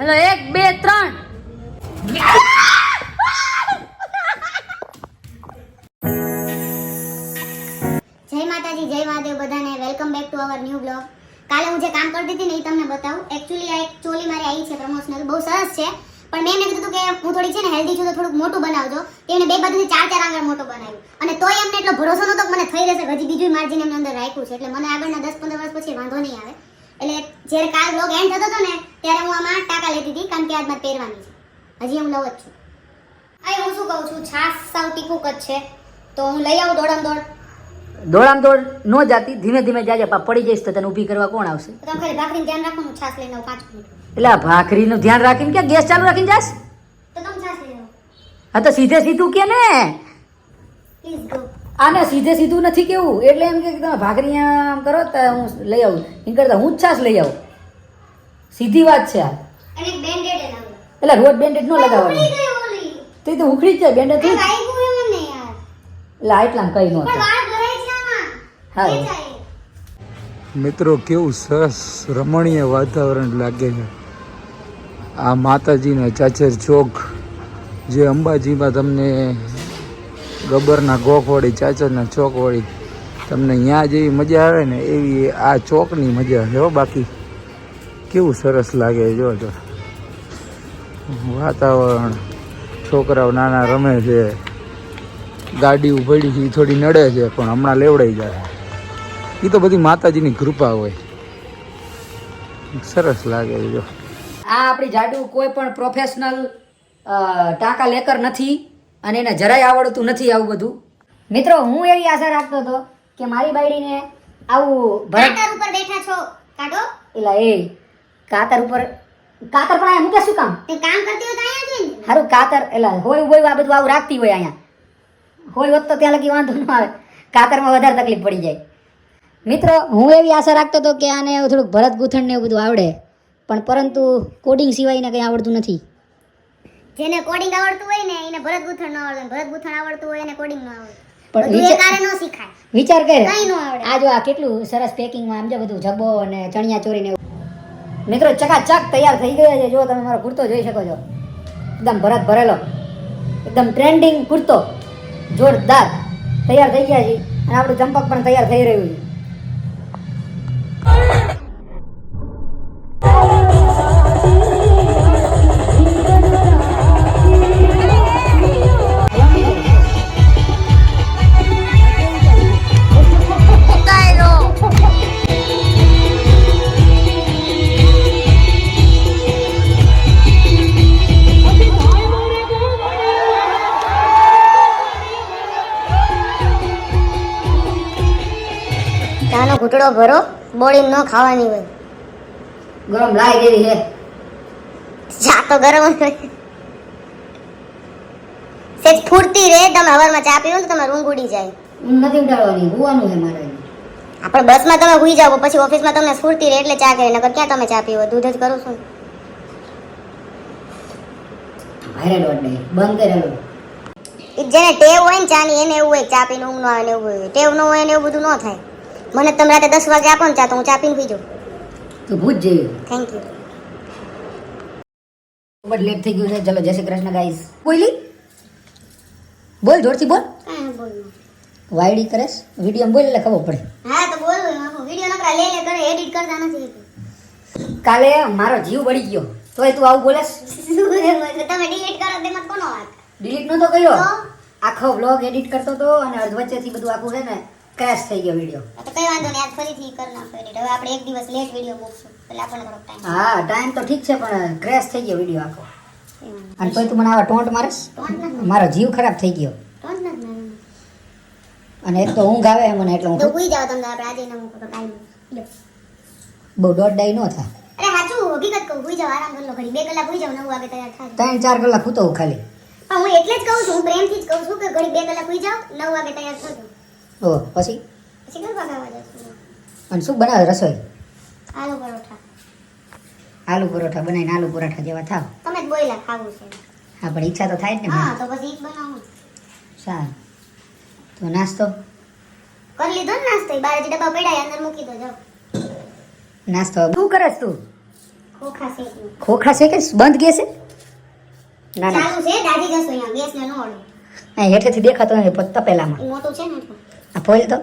Hello 1 2 3 જય માતાજી જય મહાદેવ બધાને welcome back to our new blog. કાલે હું જે કામ કરતી હતી ને એ તમને બતાવું. એકચ્યુઅલી આ એક ચોલી મારી આવી છે પ્રમોશનલ, બહુ સરસ છે. પણ મેં એમને કીધું કે હું થોડી છે ને હેલ્ધી છું તો થોડુંક મોટું બનાવજો. તેને બે બાજુથી 4 આંગળ મોટું બનાવ્યું અને તોય એમને એટલો ભરોસો નહોતો કે મને થઈ રહેશે. હજી બીજું માર્જિન એમને અંદર રાખ્યું છે એટલે મને આગળના 10-15 વર્ષ પછી વાંધો નહીં આવે. એટલે જ્યારે કાલ બ્લોગ એન્ડ થતો હતો ને ત્યારે હું આમાં ટાંકા લેતી હતી કારણ કે આજ મારે પહેરવાની છે. હજી હું લઉં જ છું. અહીં હું શું કહું છું, છાસ સાવ ટીકુક જ છે તો હું લઈ આવું દોડામ દોડ નો જાતી, ધીમે ધીમે જાજે. પડી જઈશ તો તને ઊભી કરવા કોણ આવશે? તો તમે ખાલી ભાખરીનું ધ્યાન રાખો, હું છાસ લઈને આવું 5 મિનિટ. એટલે આ ભાખરીનું ધ્યાન રાખીને કે ગેસ ચાલુ રાખીને જાસ? તો તમે છાસ લઈને આવો. હા તો સીધે સીધું કે ને, પ્લીઝ ગો. આને સીધે સીધું નથી કેવું. એટલે એમ કે તમે ભાખરી આમ કરો તો હું લઈ આવું, એમ કરતા હું જ છાસ લઈ આવું. સીધી વાત છે આ. અને એક બેન્ડેડ એના. એટલે રોજ બેન્ડેડ ન લગાવવાનું. ઉખડી ગઈ ઓલી. તો ઉખડી જ જાય બેન્ડેડ થી. લાગ્યું એમ ને યાર. એટલે આટલામ કઈ નો પણ વાળ ભરાય છે આમાં. હા. એ જાય. મિત્રો કેવું સરસ રમણીય વાતાવરણ લાગે છે. આ માતાજીના ચાચર ચોક જે અંબાજીમાં તમને ગબ્બરના ગોખવાળી ચાચરના ચોકવાળી તમને ત્યાં જેવી મજા આવે ને એવી આ ચોકની મજા છે હો. બાકી કેવું સરસ લાગે જો તો વાતાવરણ. છોકરાઓ નાના રમે છે, ગાડી ઉભડી છે થોડી નડે છે પણ હમણાં લેવડાઈ જાય. એ તો બધી માતાજીની કૃપા હોય. સરસ લાગે છે જો. આ આપણી જાડુ કોઈ પણ પ્રોફેશનલ ટાંકા લેકર નથી અને એને જરાય આવડતું નથી આવું બધું. મિત્રો હું એવી આશા રાખતો હતો કે મારી બાયડીને આવું કાતર ઉપર બેઠા છો કાઢો. એટલે એ કાતર ઉપર કાતર પણ અહીંયા મૂકે શું કામ? તે કામ કરતી હોય તો અહીંયા જ હોય ને. સારું કાતર એટલે હોય આ બધું આવું રાખતી હોય અહીંયા હોય હોત તો ત્યાં લગી વાંધો ન આવે. કાતરમાં વધારે તકલીફ પડી જાય. મિત્રો હું એવી આશા રાખતો હતો કે આને થોડુંક ભરત ગૂંથણ ને એવું બધું આવડે, પણ પરંતુ કોડિંગ સિવાયને કંઈ આવડતું નથી. જેને કોડિંગ આવડતું હોય ને એને ભરત ગૂંથણ ન આવડે, ભરત ગૂંથણ આવડતું હોય એને કોડિંગ ન આવડે. પણ બધું એકારે ન શીખાય. વિચાર કરે કંઈ ન આવડે. આ જો આ કેટલું સરસ પેકિંગમાં આમ જો બધું જબ્બો અને ચણિયા ચોરી ને એવું. મિત્રો ચકાચક તૈયાર થઈ ગયા છે. જો તમે મારો કુર્તો જોઈ શકો છો, એકદમ ભરત ભરેલો, એકદમ ટ્રેન્ડિંગ કુર્તો, જોરદાર તૈયાર થઈ ગયા છે. અને આપણું ચંપક પણ તૈયાર થઈ રહ્યું છે. ચાનો ઘૂંટડો ભરો, બોડી ન ખાવાની હોય. ગરમ લાઈ દેવી છે. ચા તો ગરમ જ હોય. સેજ ફૂરતી રહે. તમે હવારમાં ચા પીવો ને તો તમારે ઊંઘ ઉડી જાય. નથી ઉડાડવાની, હોવાનું છે મારે. આપણે બસમાં તમે હુઈ જાવ પછી ઓફિસમાં તમને સ્ફૂર્તિ રહે એટલે ચા કરે. નકર ક્યાં તમે ચા પીવો? દૂધ જ કરું છું. ભાઈરે દોડ નહીં બંધ કરેલું. જેને ટેવ હોય ને ચાની એને એવું હોય ચા પીને ઊંઘ ન આવે ને એવું હોય. ટેવ ન હોય ને એવું બધું ન થાય. મને તમે રાતે 10 વાગે આપો ને ચા તો હું ચા પીને સુઈ જાઉં. તું ભૂજ જેવી. Thank you. બટ લેટ થઈ ગયું છે. ચલો જય શ્રી કૃષ્ણ ગાઈસ. બોલી બોલ, જોરથી બોલ. કાંઈ બોલ. વાયડી કરેશ વિડીયો બોલ એટલે ખબર પડે. હા તો બોલું. વિડિયો નકરા લે કરે, એડિટ કરતા નથી. કાલે મારો જીવ બળી ગયો તોય તું આવું બોલેસ. તમે ડિલીટ કરો તેમાં કોનો વાત? ડિલીટ નતો કર્યો. તો? આખો વ્લોગ એડિટ કરતો હતો અને અર્ધ વચ્ચેથી બધું આખું છે ને ક્રેશ થઈ ગયો વિડીયો. તો કઈ વાંધો નહીં, આજ ફરીથી કરી નાખો એડિટ. હવે આપણે એક દિવસ લેટ વિડિયો મૂકશું એટલે આપણને થોડોક ટાઈમ. હા ટાઈમ તો ઠીક છે પણ ક્રેશ થઈ ગયો વિડીયો આખો. અને તોય તું મને આવા ટોન્ટ મારેસ? મારો જીવ ખરાબ થઈ ગયો. અને એક તો ઊંઘ આવે મને એટલે હું તો હુઈ જાવ તમે. આપણે આજે ન મૂકો તો કાલ લો. બહુ દોઢ ડાઈ ન થાય. અરે સાચું હકીકત કહું, હુઈ જાવ, આરામ કરી લો ઘડી. 2 કલાક હુઈ જાવ, 9 વાગે તૈયાર થાજો. 3-4 કલાક સૂતો હું ખાલી. પણ હું એટલે જ કહું છું, હું પ્રેમથી જ કહું છું કે ઘડી 2 કલાક હુઈ જાવ, 9 વાગે તૈયાર થજો. ઓ પછી પછી ગરબા ગાવા જશું. અને શું બનાવે રસોઈ? આલુ પરોઠા. આલુ પરોઠા બનાવીને આલુ પરોઠા જેવા થાવ. તમે જ બોયલા ખાવું છે. હા પણ ઈચ્છા તો થાય જ ને. હા તો પછી ઈ જ બનાવું. સારું તો નાસ્તો કરી લીધો ને નાસ્તો? 12 ડબ્બા પડ્યા અંદર મૂકી દો. જાઓ નાસ્તો શું કરસ તું? ખોખા શેકનું. ખોખા છે કે બંધ ગેસ છે? ના ના, ચાલુ છે, દાજી જશો અહીંયા, ગેસને ન અડો. અહીં હેઠેથી દેખાતો નથી પણ તપેલામાં. ઈ મોટું છે ને એટલે. આ ફોલ તો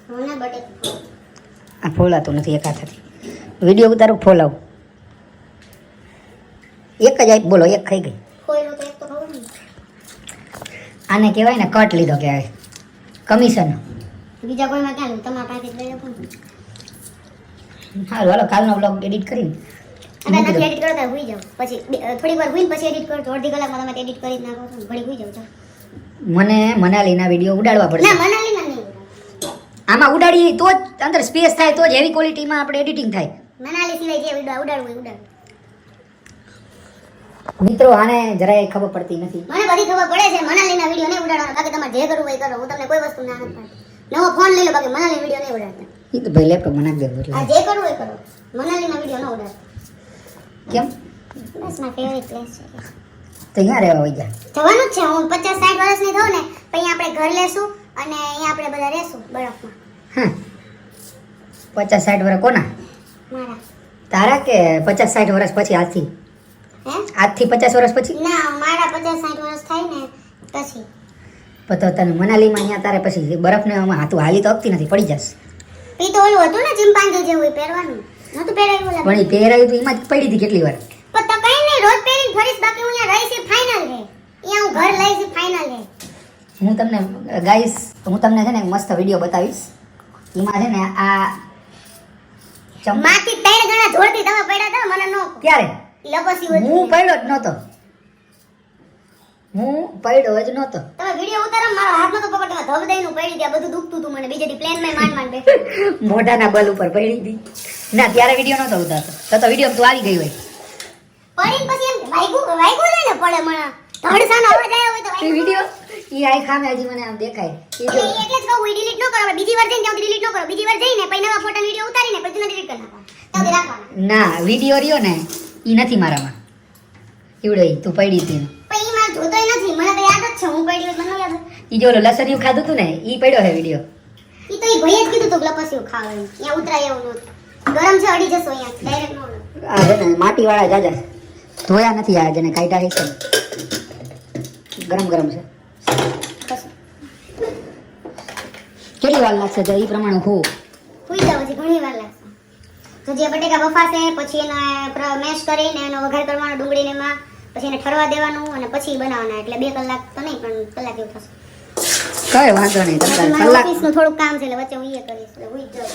હમણાં બટેકું. આ ફોલાતું નથી એક હાથેથી. વિડીયો ઉતારું ફોલાવું. એક જ આપ બોલો, એક ખાઈ ગઈ. ખોયલું તો એક તો ખબર નહીં. આને કહેવાય ને કટ લીધો કહેવાય, કમિશન. બીજા કોઈમાં ક્યાં લઉં? તમારા પાસેથી લઈ લો પણ. હાલો હાલો, કાલનો બ્લોગ એડિટ કરીને આપણે નથી એડિટ કરતા ભૂઈ જાવ. પછી થોડીક વાર ભૂઈને પછી એડિટ કરો તો અડધી કલાકમાં તમે એડિટ કરી જ નાખો છો. ઘડી ભૂઈ જાવ છો. મને મનાલીના વિડીયો ઉડાડવા પડશે. ના મનાલીમાં નહીં. આમાં ઉડાડીએ તો જ અંદર સ્પેસ થાય, તો જ હેવી ક્વોલિટીમાં આપણે એડિટિંગ થાય. મનાલી સિવાય જે વિડીયો ઉડાડવું હોય ઉડાડવું. મિત્રો આને જરાય ખબર પડતી નથી. મને બધી ખબર પડે છે મનાલીના વિડીયો નહીં ઉડાડવાના. બાકી તમારે જે કરવું હોય કરો. હું તમને કોઈ વસ્તુ ના નથી પાડતી. નવો ફોન લઈ લો, બાકી મનાલી વિડીયો નહીં ઉડાડતા. એ તો ભાઈ લેપટોપમાં નાખી દેવું આ એટલે. જે કરવું હોય કરો. મનાલીના વિડીયો ન ઉડાડતા. કેમ? બસ મારી ફેવરિટ પ્લેસ છે. તો અહીંયા રહેવા હોય જાય. જવાનું જ છે. હું 50-60 વર્ષની થઉં ને પછી આપણે ઘર લેશું અને અહીંયા આપણે બધા રહેશું બરફમાં. હા, 50-60 વર્ષ કોના? મારા તારા કે 50-60 વર્ષ પછી? આજથી હે આજથી 50 વર્ષ પછી? ના મારા 50-60 વર્ષ થાય ને પછી. પણ તો તને મનાલીમાં અહીંયા તારે પછી બરફને આમાં હાથું હાલી તો અકતી નથી, પડી જશે. ઈ તો ઓલું હતું ને ચિમ્પાન્જી જેવું ઈ પહેરવાનું નતું પહેરાયું ઓલા. પણ એ પહેરાયું તો એમાં જ પડી હતી કેટલી વાર. પણ તો કઈ નહીં, રોજ પહેરીને ફરીશ. બાકી હું અહીંયા રહીશ ફાઇનલ રે. અહીંયા હું ઘર લઈશ ફાઇનલ રે. હું તમને ગાઈસ, હું તમને છે ને એક મસ્ત વિડીયો બતાવીશ. એમાં છે ને આ માથી 3 જણા જોડતી તમે પડ્યા હતા મને નો કહો. ક્યારે? ઈ લપસી હું હોય. પડ્યો જ નહોતો. હું પડ્યો જ નહોતો. તમે વિડિયો ઉતારો મારો હાથ નતો પકડતો. ધબ દઈનું પડી ગયા. બધું દુખતું હતું મને. બીજેથી પ્લેન માં માંડ બેઠો. મોઢાના બલ ઉપર પડી હતી. ના ત્યારે વિડીયો નહોતો ઉતારતો. તો વિડીયો તું આવી ગઈ હોય. પડીને પછી એમ વાગ્યું ને પડે મને. ધડસાનો અવાજ આવ્યો હોય તો એ વાગ્યું. વિડીયો ઈ આઈ ખામે હજી મને આમ દેખાય. ઈ જો એટલે જ કહું ડિલીટ ન કરો. આપણે બીજી વાર જઈને ત્યાં ડિલીટ ન કરો. બીજી વાર જઈને પછી નવા ફોટા વિડિયો ઉતારીને પછી ડિલીટ કરી નાખો. ત્યાં રાખવાના. ના વિડીયો રહ્યો ને ઈ નથી મારામાં. ઈવડે ઈ તું પડી હતી. પણ ઈ મારે જોતોય નથી. મને તો યાદ જ છે હું પડી હોય મને યાદ. ઈ જો ઓલો લસણિયું ખાધું તું ને ઈ પડ્યો છે વિડીયો. ઈ તો ઈ ભાઈએ જ કીધું તો લપસ્યું ખાવાનું. ત્યાં ઉતરાય એવું નહોતું. ગરમ છે અડી જશો અહીંયા ડાયરેક્ટ નો. આ છે ને માટી વાળા જાજા ધોયા નથી આ જેને કાઢ્યા છે. ગરમ ગરમ છે. કેટલી વાર લાગશે તો એ પ્રમાણે હું હુઈ જાવ પછી ઘણી વાર લાગશે. તો જે બટેકા બફાશે પછી એને મેશ કરીને એનો વઘાર કરવાનો ડુંગળીને એમાં પછી એને ઠરવા દેવાનું અને પછી બનાવવાના. એટલે 2 કલાક તો નહીં પણ કલાક જેવું થશે. કઈ વાંધો નહીં. પછી તમે મારા કલાક ઓફિસનું થોડુંક કામ છે એટલે વચ્ચે હું એ કરીશ. એટલે હુઈ જ જાઉં.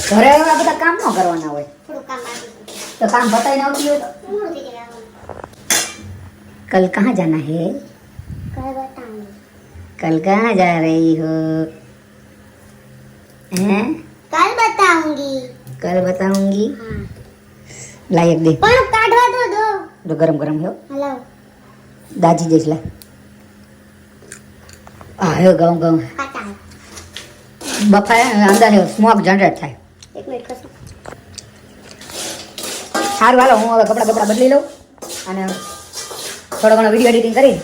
ઘરે આ બધા કામ ન કરવાના હોય થોડુંક કામ બાકી છે. તો કામ પતાઈને આવતી હોય તો મોડું થઈ જાય આવવાનું. કલ કहाँ जाना है? ઘરે બતાવું. कल कहाँ जा रही हो? हैं? કાલ બતાऊंगी. कल बताऊंगी. હા लायक दे પણ કાઢવા દો. जो गरम गरम हो હલો दाजी जैस ला आयो गाँव गाँव ખાતા. बफाया अंदर है स्मोक जनरेट થાય. એક મિનિટ ખસો. સારું હાલો હું હવે કપડાં બપડા બદલી લઉં અને થોડો ઘણો વિડીયો એડિટિંગ કરી.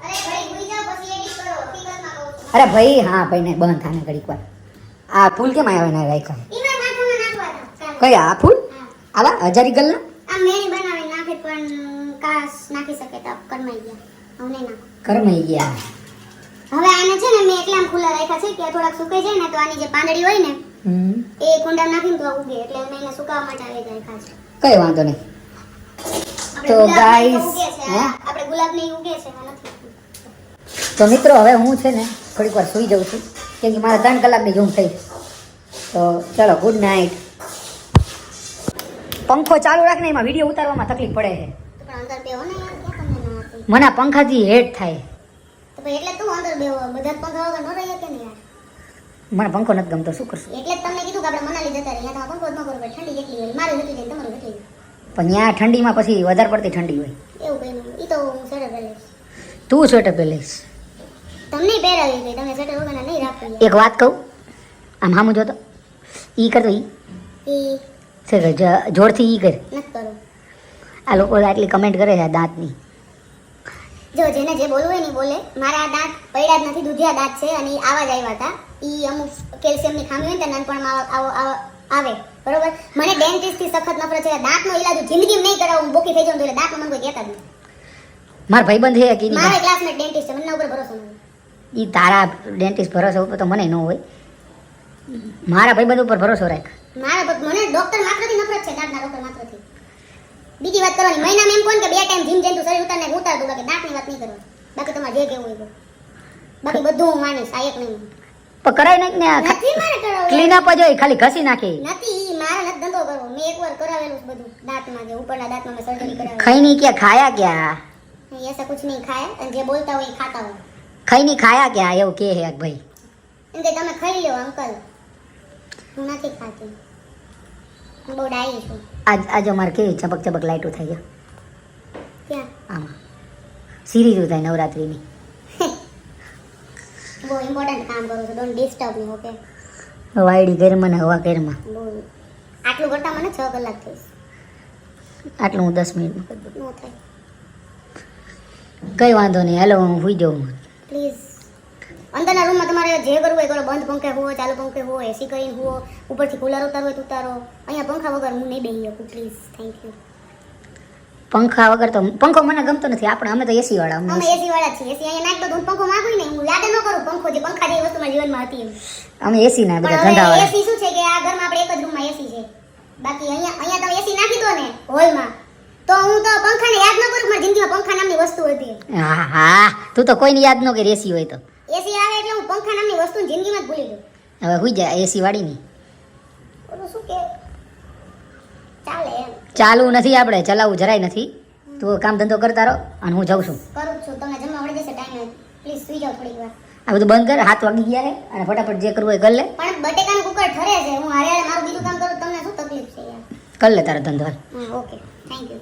અરે ઘડી હુઈ જાવ પછી એડિટ કરો. હકીકતમાં કહું છું. અરે ભાઈ હા ભાઈ ને બંધ થાને ઘડીક વાર. આ ફૂલ કેમ આવ્યા ને રાખ્યા? ઈમાં માથામાં નાખવા દો. ચાલો. કયા આ ફૂલ? હા. આવા હજારી ગલ્લા આ મેણી બનાવી નાખે પણ કાશ નાખી શકે તો કરમાઈ ગયા. હું નહીં નાખું. કરમાઈ ગયા. હવે આને છે ને મેં એકલામ ખુલ્લા રાખ્યા છે કે થોડાક સુકાઈ જાય ને તો આની જે પાંદડી હોય ને હમ એ કુંડામાં નાખીને તો ઉગે. એટલે મેં એને સુકાવવા માટે આવી જાય ખાસ. કઈ વાંધો નહીં. આપણે તો ગુલાબને guys, ઉગે છે. હે? આપણે ગુલાબને ઈ ઉગે છે આ નથી. તો મિત્રો હવે હું છે ને થોડીક વાર સૂઈ જાઉં છું કેમ કે મારે 3 કલાકની ઊંઘ થઈ. તો ચલો ગુડ નાઇટ. પંખો ચાલુ રાખને એમાં વિડીયો ઉતારવામાં તકલીફ પડે છે. તો પણ અંદર બેહો ને યાર ક્યાં તમને ના હતી. મને આ પંખાથી હેડ થાય. તો પછી એટલે તું અંદર બેહો. બધા જ પંખા વગર ન રહી શકે ને યાર. મને પંખો નથી ગમતો, શું કરશું? એટલે જ તમને કીધું કે આપણે મનાલી જતા રહીએ. ત્યાં પંખો જ ન કરો ભાઈ. ઠંડી કેટલી હોય. મારે જતી જાય તમારું કેટલી હોય. પણ ત્યાં ઠંડીમાં પછી વધારે પડતી ઠંડી હોય. એવું કઈ નહીં. ઈ તો હું સ્વેટર પહેરીશ. તું સ્વેટર પહેરીશ. તમને પહેરાવી ગઈ. તમે સ્વેટર વગરના નહીં રાખવી. એક વાત કહું, આમ હામું જોતો ઈ કરતો ઈ ઈ છે કે જોરથી ઈ કર. નથી કરું. આ લોકો આટલી કમેન્ટ કરે છે આ દાંતની. જો જેને જે બોલવું હોય ને ઈ બોલે. મારા આ દાંત પડ્યા જ નથી. દૂધિયા દાંત છે અને ઈ આવા જ આવ્યા હતા. ઈ અમુક કેલ્શિયમની ખામી હોય ને તો નાનપણમાં આવો આવે બરોબર. મને ડેન્ટિસ્ટ થી સખત નફરત છે. દાંતનો ઈલાજ હું જિંદગીમાં નહીં કરાવું. હું બોકી થઈ જાઉં તો એટલે દાંતનો મને કોઈ કહેતા જ નહીં. મારા ભાઈબંધ છે કે મારે ક્લાસમેટ ડેન્ટિસ્ટ છે, મને એના ઉપર ભરોસો નથી. ઈ તારા ડેન્ટિસ્ટ ભરોસો ઉપર તો મને ન હોય. મારા ભાઈબંધ ઉપર ભરોસો રાખ. મને ડોક્ટર માત્રથી નફરત છે, દાંતના ડોક્ટર માત્રથી. બીજી વાત કરવાની મહિનામાં એમ કોણ કે 2 ટાઈમ જીમ જઈને તું શરીર ઉતારને ઉતાર દઉં, બાકી દાંતની વાત નહીં કરવાની. બાકી તમારે જે કહેવું હોય તો. બાકી બધું હું માનીશ, આ એક નહીં. પણ કરાય નહીં ને નથી મારે કરાવવું. ક્લીન અપ જ હોય, ખાલી ઘસી નાખી. નથી ઈ મારે નથી ધંધો કરવો. મેં એકવાર કરાવેલું છે બધું દાંતમાં, જે ઉપરના દાંતમાં મેં સર્જરી કરાવી. ખાઈ નહીં ક્યાં ખાયા ક્યાં ऐसा कुछ नहीं खाया, અને જે બોલતા હોય એ ખાતા હોય. ખાઈ નહીં ખાયા ક્યાં એવું કે હે ભાઈ. એમ કે તમે ખાઈ લ્યો અંકલ. હું નથી ખાતી. હું બહુ ડાઈ છું. આજ અમારે કેવી ચબક ચબક લાઈટો થઈ ગયા ક્યાં? આમાં સિરીઝો થાય નવરાત્રીની. બહુ ઇમ્પોર્ટન્ટ કામ કરું છું. Don't disturb me, okay? YD ઘરમાં ને હવા ઘરમાં. બહુ આટલું કરતા મને 6 કલાક થઈશ. આટલું હું 10 મિનિટમાં કરી દઉં. નો થાય. કઈ વાંધો નહીં, હાલો હું સુઈ જાઉં. પ્લીઝ અંદરના રૂમમાં તમારે જે કરવું હોય કરો. બંધ પંખે હુવો, ચાલુ પંખે હુવો, એસી કરીને હુવો, ઉપરથી કુલર ઉતારવું હોય તો ઉતારો. અહીંયા પંખા વગર હું નહીં બેસી શકું. Please, thank you. પંખા વગર તો પંખો મને ગમતો નથી. આપણે અમે તો એસી વાળા. અમે એસી વાળા છીએ. એસી અહીંયા નાખ દો, હું પંખો માંગું નહીં. હું યાદ ન કરું પંખો જે પંખા જેવી વસ્તુ મારા જીવનમાં હતી એમ. અમે એસી ના બધા પણ ધંધા હવે વાળા. એસી શું છે કે આ ઘરમાં આપણે એક જ રૂમમાં એસી છે. બાકી અહીંયા તમે એસી નાખી દો ને હોલમાં, તો હું તો પંખાને યાદ ન કરું કે મારી જિંદગીમાં પંખા નામની વસ્તુ હતી. હા હા, તું તો કોઈને યાદ ન કરી એસી હોય તો. એસી આવે એટલે હું પંખા નામની વસ્તુ જિંદગીમાં જ ભૂલી ગયો. હવે હુઈ જા એસી વાળી ની. ઓલું શું કે ચાલે એમ. ચાલુ નથી, આપણે ચલાવવું જરાય નથી. તું કામ ધંધો કરતા રહો અને હું જાઉં છું. કરું જ છું. તમને જમવા મળી જશે ટાઈમે. પ્લીઝ સુઈ જાઓ થોડીક વાર. આ બધું બંધ કર, 7 વાગી ગયા છે અને ફટાફટ જે કરવું હોય કરી લે. પણ બટેકાનું કુકર ઠરે છે. હું હારે હારે મારું બીજું કામ કરું, તમને શું તકલીફ છે યાર? કરી લે તારો ધંધો. હા, ઓકે, થેન્ક યુ.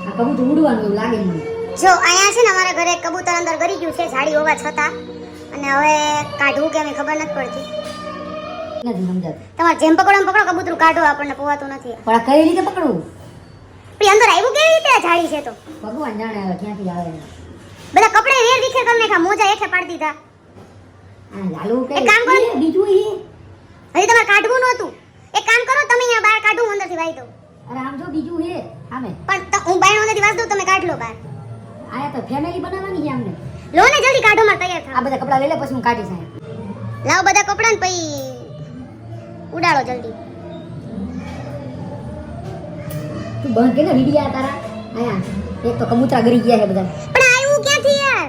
આ કબૂતર ઉડવાનું એવું લાગે મને. જો અહીંયા છે ને અમારા ઘરે એક કબૂતર અંદર ગરી ગયું છે જાડી હોવા છતાં, અને હવે કાઢવું કેમ એ ખબર નથી પડતી. નથી સમજાતું. તમારે જેમ પકડો એમ પકડો, કબૂતરું કાઢો આપણને પોવાતું નથી. પણ આ કઈ રીતે પકડવું? પણ અંદર આવ્યું કેવી રીતે? આ જાડી છે તો ભગવાન જાણે હવે ક્યાંથી આવે. બધા કપડે વેર વિખેર કરી નાખ્યા, મોજા હેઠે પાડી દીધા. આ લાલુ કે એક કામ કરો. બીજું એ હજી તમારે કાઢવું નહોતું. એક કામ કરો, તમે અહીંયા બહાર કાઢો, હું અંદરથી વાઈ દઉં. અરે આમ જો બીજું હે આમે. પણ હું બાયણ અંદરથી વાસ દઉં, તમે કાઢ લો બહાર. આયા તો ફેમિલી બનાવવાની છે આમને. લો ને જલ્દી કાઢો, મારે તૈયાર આ થાવ. બધા કપડા લઈ લે પછી હું કાઢીશ આયા. લાવો બધા કપડાં ને પછી ઉડાડો જલ્દી. તું બંધ કે ને વિડિયા તારા આયા. એક તો કબૂતરા ગરી ગયા છે બધા. પણ આવ્યું ક્યાંથી યાર?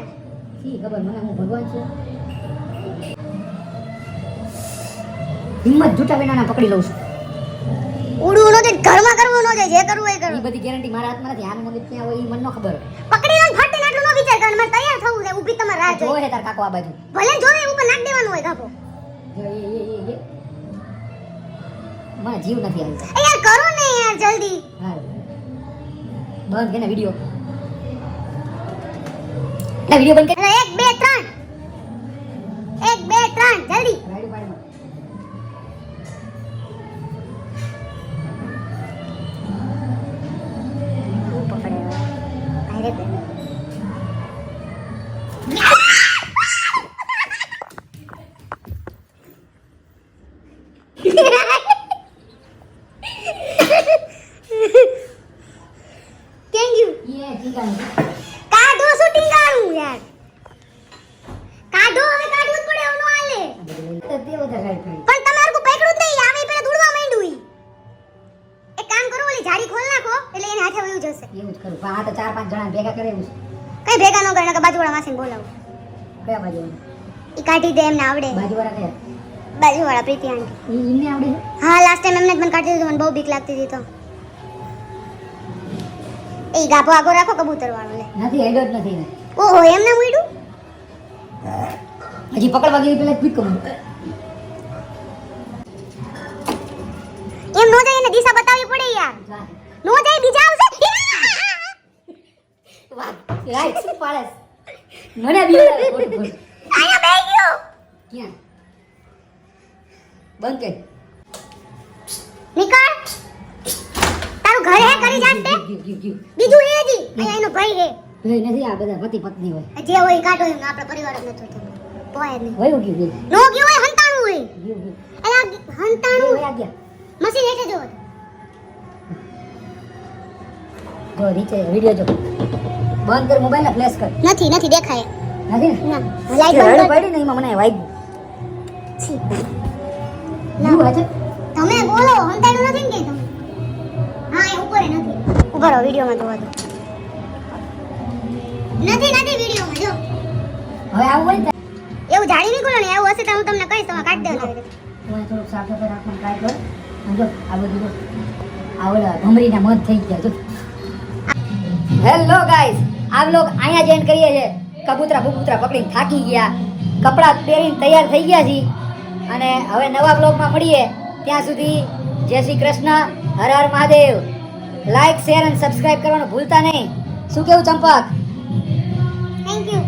શી ખબર મને, હું ભગવાન છું. હિંમત જૂટા વિનાના પકડી લઉં છું. ઉડવું ન જાય, ઘરમાં કરવું ન જાય, જે કરવું એ કરો. એ બધી ગેરંટી મારા હાથમાં નથી. આનું મગજ ક્યાં હોય એ મને ન ખબર. પકડી લો, ફાટીને આટલું ન વિચાર કરવાનો. મારે તૈયાર થવું છે, ઊભી તમારે રાહ જોવે જોઈ. છે તાર કાકો આ બાજુ. ભલે જોવે ઉપર નાખ દેવાનું હોય ગાભો. જો એ મને જીવ નથી આવતો. એ યાર કરો ને યાર જલ્દી. હા બંધ કે ને વિડિયો. એટલે વિડિયો બંધ કે. 1 2 3 1 2 3 જલ્દી. રાઈડ પાડમાં. હું પકડે હવે. ભાઈ રે. Thank you. એ ઠીકાનું. કાઢો શું ટીંગાણું યાર? કાઢો, હવે કાઢવું જ પડે, એવું ન હાલે. તો તે વધારે રાઈડ પાડી. પણ તમે હરખું પકડ્યું જ નહીં, આવે પેલા દુડવા માંડ્યું ઈ. એક કામ કરો, ઓલી જાળી ખોલ નાખો એટલે એને હાથે વયું જશે. એવું જ કરું. પણ આ તો 4-5 જણા ભેગા કરે એવું છે. કઈ ભેગા ન કરે, કે બાજુવાળા માસીને બોલાવો. કયા બાજુ? ઈ કાઢી દે, એમને આવડે. બાજુવાળા કયા? બાજુવાળા પ્રીતિ આંટી. એમને આવડે છે? હા, લાસ્ટ ટાઈમ એમને જ મને કાઢી દીધું, મને બહુ બીક લાગતી હતી તો. એ ગાભો આગો રાખો કબૂતર વાળો લે. નથી હેડો જ નથી ને. ઓહો, એમને મૂડ્યું. હજી પકડવા ગઈ પેલા ક્વિક કરું. એમ નો જાય, એને દિશા બતાવવી પડે યાર. નો જાય, બીજા આવશે. વાહ રાઈટ શું પાડસ. મને બી આયા બેહી ગયો. ક્યાં બંધ કે નીકળ. તારું ઘર હે કરી જાત તે. બીજું એ જી અહીંયા એનો ભાઈ હે. ભાઈ નથી, આ બધા પતિ પત્ની હોય. જે હોય ઈ કાઢો, એમ આપણા પરિવાર જ નતો થતો. પોય જ નહીં. હોય ગયું નો ગયો હોય હંતાણું હોય. વ્યૂ વ્યૂ અલા હંતાણું આ ગયા મશીન હેઠે જો જો નીચે વિડિયો જો બંધ કર મોબાઈલ ને ફ્લેશ કર નથી નથી દેખાય નથી ને ના લાઈટ રડું બંધ પડી ને એમાં મને વાગ્યું છી વ્યૂ હશે તમે બોલો હંતાણું નથી ને કે તમે હા એ ઉપર નથી ઉપર વિડિયોમાં જોવા દો નથી નથી વિડિયોમાં જો હવે આવું હોય ને એવું જાણી નીકળો ને એવું હશે તો હું તમને કહીશ તમે કાઢી દેજો તો થોડુંક સાફ સફાઈ રાખવાનું ટ્રાય કર અને જો આ બધું જો આવડા ભમરીના મધ થઈ ગયા જો હેલો ગાઈસ આ વ્લોગ અહીંયા જ એન્ડ કરીએ છે કબૂતરા બુબૂતરા પકડીને થાકી ગયા કપડાં પહેરીને તૈયાર થઈ ગયા છીએ અને હવે નવા વ્લોગમાં મળીએ ત્યાં સુધી જય શ્રી કૃષ્ણ હર હર મહાદેવ લાઈક શેર અને સબસ્ક્રાઇબ કરવાનું ભૂલતા નહીં શું કેવું ચંપક થેન્ક યુ